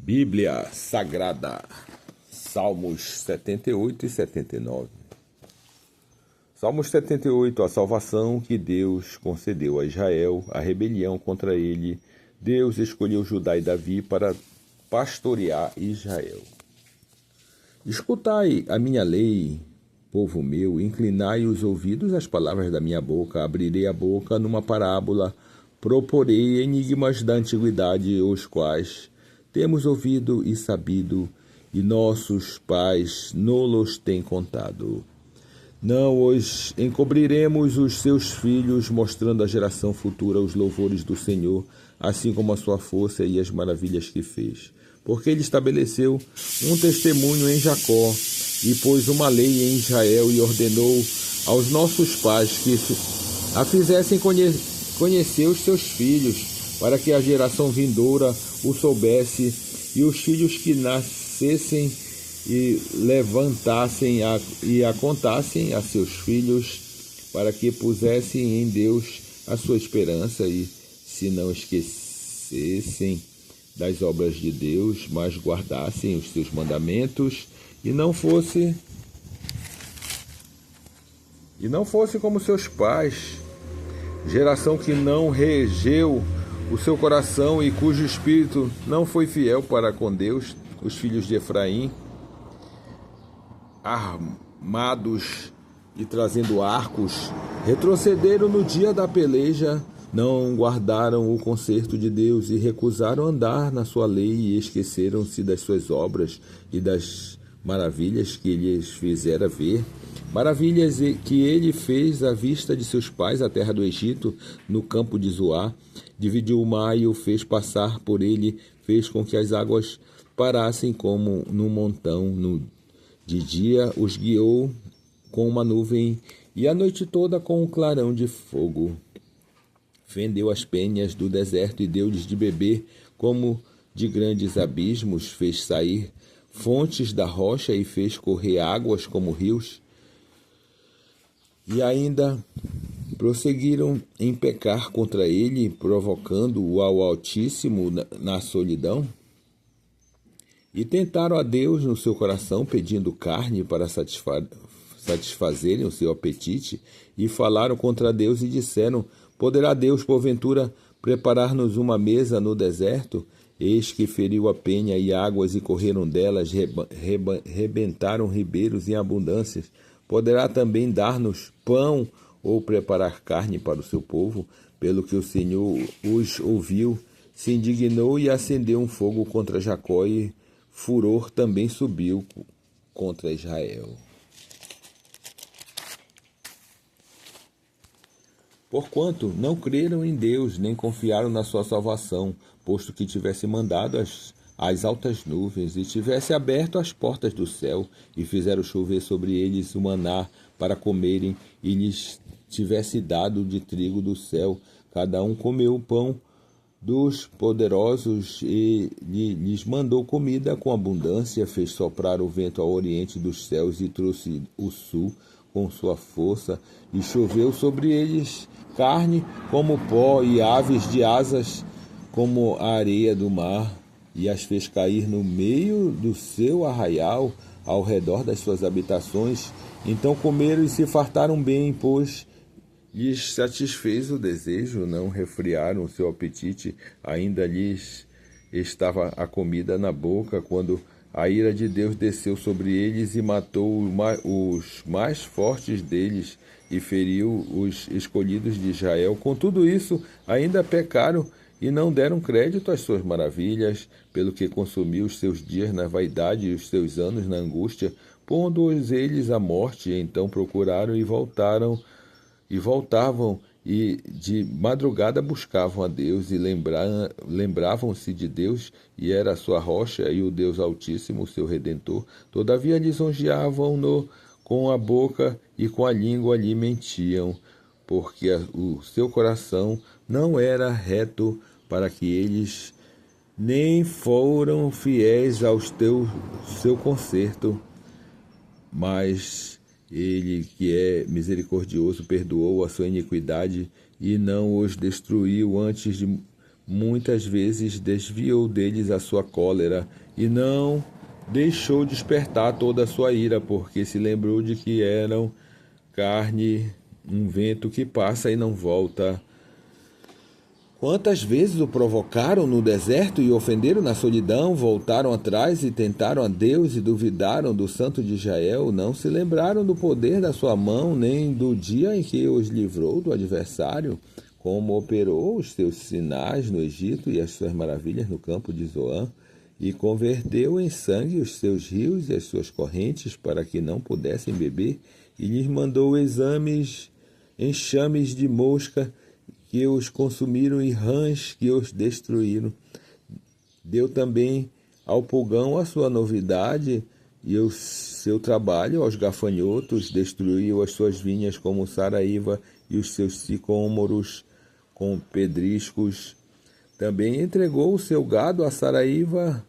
Bíblia Sagrada, Salmos 78 e 79. Salmos 78, a salvação que Deus concedeu a Israel, a rebelião contra ele. Deus escolheu Judá e Davi para pastorear Israel. Escutai a minha lei, povo meu, inclinai os ouvidos às palavras da minha boca, abrirei a boca numa parábola, proporei enigmas da antiguidade, os quais temos ouvido e sabido, e nossos pais nos têm contado. Não os encobriremos os seus filhos, mostrando à geração futura os louvores do Senhor, assim como a sua força e as maravilhas que fez. Porque ele estabeleceu um testemunho em Jacó, e pôs uma lei em Israel, e ordenou aos nossos pais que a fizessem conhecer os seus filhos, para que a geração vindoura o soubesse, e os filhos que nascessem e levantassem e a contassem a seus filhos, para que pusessem em Deus a sua esperança e se não esquecessem das obras de Deus, mas guardassem os seus mandamentos e não fosse como seus pais, geração que não regeu o seu coração e cujo espírito não foi fiel para com Deus. Os filhos de Efraim, armados e trazendo arcos, retrocederam no dia da peleja, não guardaram o concerto de Deus e recusaram andar na sua lei e esqueceram-se das suas obras e das maravilhas que ele lhes fizera ver. Maravilhas que ele fez à vista de seus pais, a terra do Egito, no campo de Zoar. Dividiu o mar e o fez passar por ele, fez com que as águas parassem como num montão. De dia os guiou com uma nuvem e a noite toda com um clarão de fogo. Fendeu as penhas do deserto e deu-lhes de beber como de grandes abismos. Fez sair fontes da rocha e fez correr águas como rios. E ainda prosseguiram em pecar contra ele, provocando-o ao Altíssimo na solidão. E tentaram a Deus no seu coração, pedindo carne para satisfazerem o seu apetite, e falaram contra Deus e disseram: poderá Deus, porventura, preparar-nos uma mesa no deserto? Eis que feriu a penha e águas, e correram delas, rebentaram ribeiros em abundância. Poderá também dar-nos pão ou preparar carne para o seu povo? Pelo que o Senhor os ouviu, se indignou e acendeu um fogo contra Jacó, e furor também subiu contra Israel. Porquanto não creram em Deus, nem confiaram na sua salvação, posto que tivesse mandado as altas nuvens, e tivesse aberto as portas do céu, e fizeram chover sobre eles o maná para comerem, e lhes tivesse dado de trigo do céu. Cada um comeu o pão dos poderosos, e lhes mandou comida com abundância. Fez soprar o vento ao oriente dos céus, e trouxe o sul com sua força, e choveu sobre eles carne como pó, e aves de asas como a areia do mar, e as fez cair no meio do seu arraial, ao redor das suas habitações. Então comeram e se fartaram bem, pois lhes satisfez o desejo, não refriaram o seu apetite, ainda lhes estava a comida na boca, quando a ira de Deus desceu sobre eles e matou os mais fortes deles e feriu os escolhidos de Israel. Com tudo isso, ainda pecaram e não deram crédito às suas maravilhas, pelo que consumiu os seus dias na vaidade e os seus anos na angústia, pondo-os eles à morte. Então procuraram e voltavam, e de madrugada buscavam a Deus, e lembravam-se de Deus, e era a sua rocha, e o Deus Altíssimo, o seu Redentor. Todavia lisonjeavam-no com a boca, e com a língua lhe mentiam, porque o seu coração não era reto para que eles, nem foram fiéis ao seu concerto. Mas ele, que é misericordioso, perdoou a sua iniquidade e não os destruiu antes de muitas vezes desviou deles a sua cólera e não deixou despertar toda a sua ira, porque se lembrou de que eram carne, um vento que passa e não volta. Quantas vezes o provocaram no deserto e ofenderam na solidão, voltaram atrás e tentaram a Deus e duvidaram do Santo de Israel, não se lembraram do poder da sua mão, nem do dia em que os livrou do adversário, como operou os seus sinais no Egito e as suas maravilhas no campo de Zoã, e converteu em sangue os seus rios e as suas correntes para que não pudessem beber, e lhes mandou enxames de mosca que os consumiram e rãs que os destruíram. Deu também ao pulgão a sua novidade e o seu trabalho aos gafanhotos, destruiu as suas vinhas como Saraíva e os seus sicômoros com pedriscos. Também entregou o seu gado a Saraíva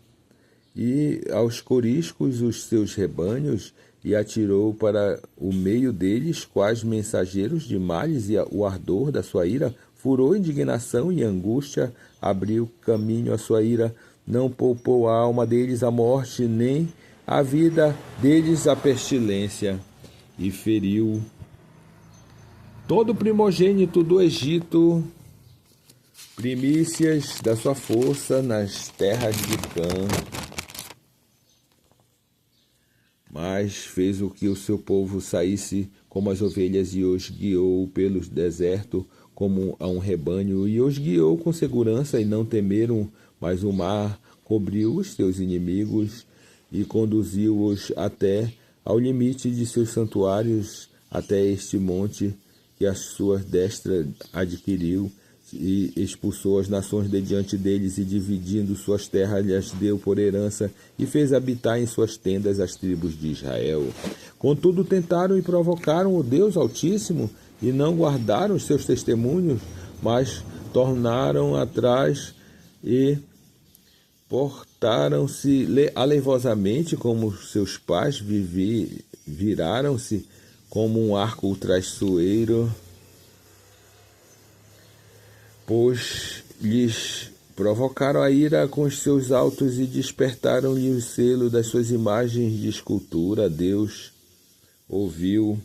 e aos coriscos os seus rebanhos, e atirou para o meio deles quais mensageiros de males, e o ardor da sua ira furou indignação e angústia, abriu caminho à sua ira, não poupou a alma deles a morte, nem a vida deles a pestilência, e feriu todo primogênito do Egito, primícias da sua força nas terras de Cã. Mas fez o que o seu povo saísse como as ovelhas e os guiou pelo deserto como a um rebanho, e os guiou com segurança e não temeram, mas o mar cobriu os seus inimigos e conduziu-os até ao limite de seus santuários, até este monte que a sua destra adquiriu, e expulsou as nações de diante deles, e dividindo suas terras lhes deu por herança, e fez habitar em suas tendas as tribos de Israel. Contudo tentaram e provocaram o Deus Altíssimo, e não guardaram os seus testemunhos, mas tornaram atrás e portaram-se alevosamente como seus pais, viraram-se como um arco traiçoeiro, pois lhes provocaram a ira com os seus altos e despertaram-lhe o selo das suas imagens de escultura. Deus ouviu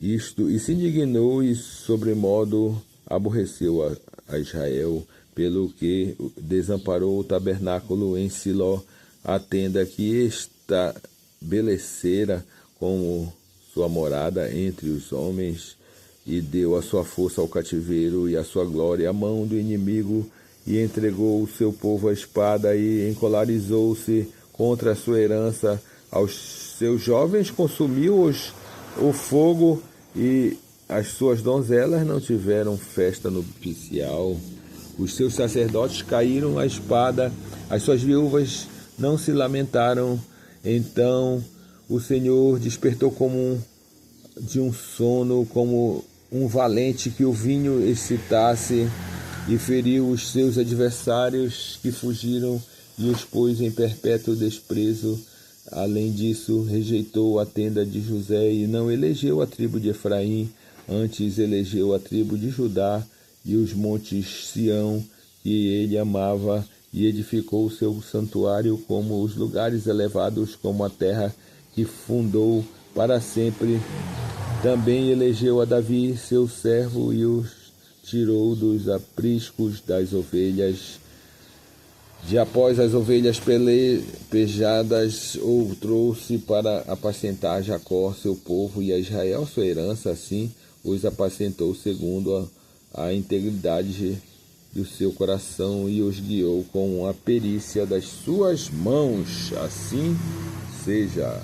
isto e se indignou e sobremodo aborreceu a Israel, pelo que desamparou o tabernáculo em Siló, a tenda que estabelecera como sua morada entre os homens, e deu a sua força ao cativeiro e a sua glória à mão do inimigo, e entregou o seu povo à espada, e encolarizou-se contra a sua herança. Aos seus jovens consumiu-os o fogo, e as suas donzelas não tiveram festa nupcial. Os seus sacerdotes caíram à espada, as suas viúvas não se lamentaram. Então o Senhor despertou como de um sono, como um valente que o vinho excitasse, e feriu os seus adversários que fugiram, e os pôs em perpétuo desprezo. Além disso, rejeitou a tenda de José, e não elegeu a tribo de Efraim, antes elegeu a tribo de Judá e os montes Sião, que ele amava, e edificou o seu santuário como os lugares elevados, como a terra que fundou para sempre. Também elegeu a Davi, seu servo, e os tirou dos apriscos das ovelhas. De após as ovelhas pejadas, o trouxe para apacentar Jacó, seu povo, e a Israel, sua herança. Assim os apacentou segundo a integridade do seu coração, e os guiou com a perícia das suas mãos. Assim seja.